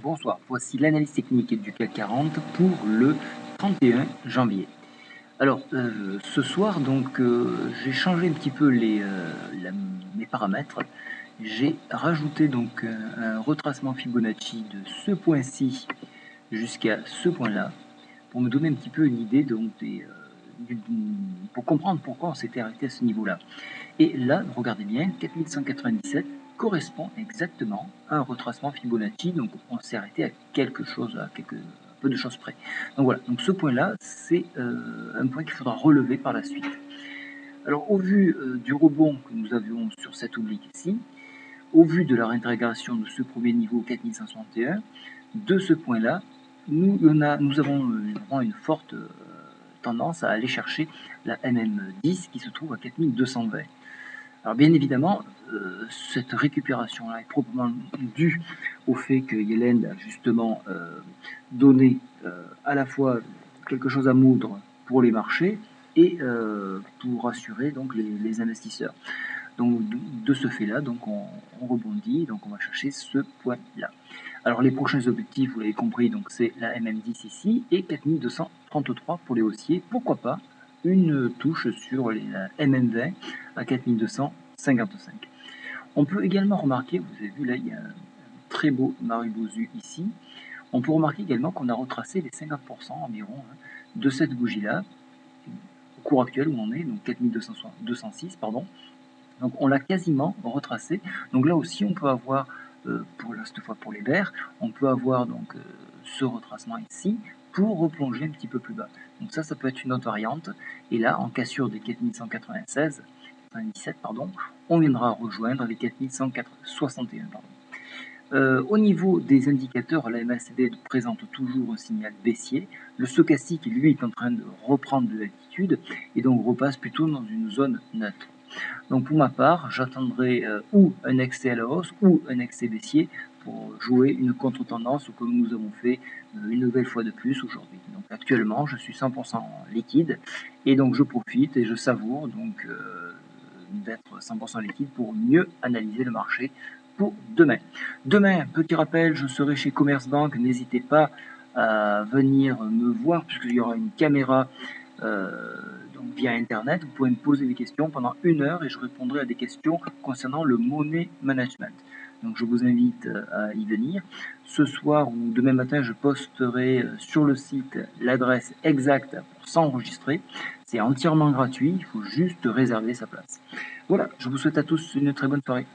Bonsoir, voici l'analyse technique du CAC 40 pour le 31 janvier. Alors, ce soir, donc, j'ai changé un petit peu mes paramètres. J'ai rajouté donc un retracement Fibonacci de ce point-ci jusqu'à ce point-là pour me donner un petit peu une idée donc, pour comprendre pourquoi on s'était arrêté à ce niveau-là. Et là, regardez bien, 4197 correspond exactement à un retracement Fibonacci, donc on s'est arrêté à quelque chose, un peu de choses près. Donc voilà, donc ce point-là, c'est un point qu'il faudra relever par la suite. Alors au vu du rebond que nous avions sur cette oblique ici, au vu de la réintégration de ce premier niveau 4161, de ce point-là, nous avons vraiment une forte tendance à aller chercher la MM10 qui se trouve à 4220. Alors bien évidemment, cette récupération-là est proprement due au fait que Yellen a justement donné à la fois quelque chose à moudre pour les marchés et pour rassurer donc les investisseurs. Donc de ce fait-là, donc on rebondit, donc on va chercher ce point-là. Alors les prochains objectifs, vous l'avez compris, donc c'est la MM10 ici et 4233 pour les haussiers. Pourquoi pas une touche sur la MM20 à 4255. On peut également remarquer, vous avez vu là, il y a un très beau Maribozu ici. On peut remarquer également qu'on a retracé les 50% environ de cette bougie-là, au cours actuel où on est, donc 4206, pardon. Donc on l'a quasiment retracé. Donc là aussi, on peut avoir, cette fois pour les verts, on peut avoir donc ce retracement ici pour replonger un petit peu plus bas. Donc ça peut être une autre variante. Et là, en cassure des 4196, 97, pardon, on viendra rejoindre les 4161. Au niveau des indicateurs, la MACD présente toujours un signal baissier. Le stochastique, lui, est en train de reprendre de l'altitude et donc repasse plutôt dans une zone neutre. Donc pour ma part, j'attendrai ou un excès à la hausse ou un excès baissier pour jouer une contre-tendance comme nous avons fait une nouvelle fois de plus aujourd'hui. Donc actuellement, je suis 100% liquide et donc je profite et je savoure donc d'être 100% liquide pour mieux analyser le marché pour demain. Demain, petit rappel, je serai chez Commerzbank, n'hésitez pas à venir me voir puisqu'il y aura une caméra donc via internet, vous pouvez me poser des questions pendant 1 heure et je répondrai à des questions concernant le money management. Donc je vous invite à y venir. Ce soir ou demain matin, je posterai sur le site l'adresse exacte pour s'enregistrer. C'est entièrement gratuit, il faut juste réserver sa place. Voilà, je vous souhaite à tous une très bonne soirée.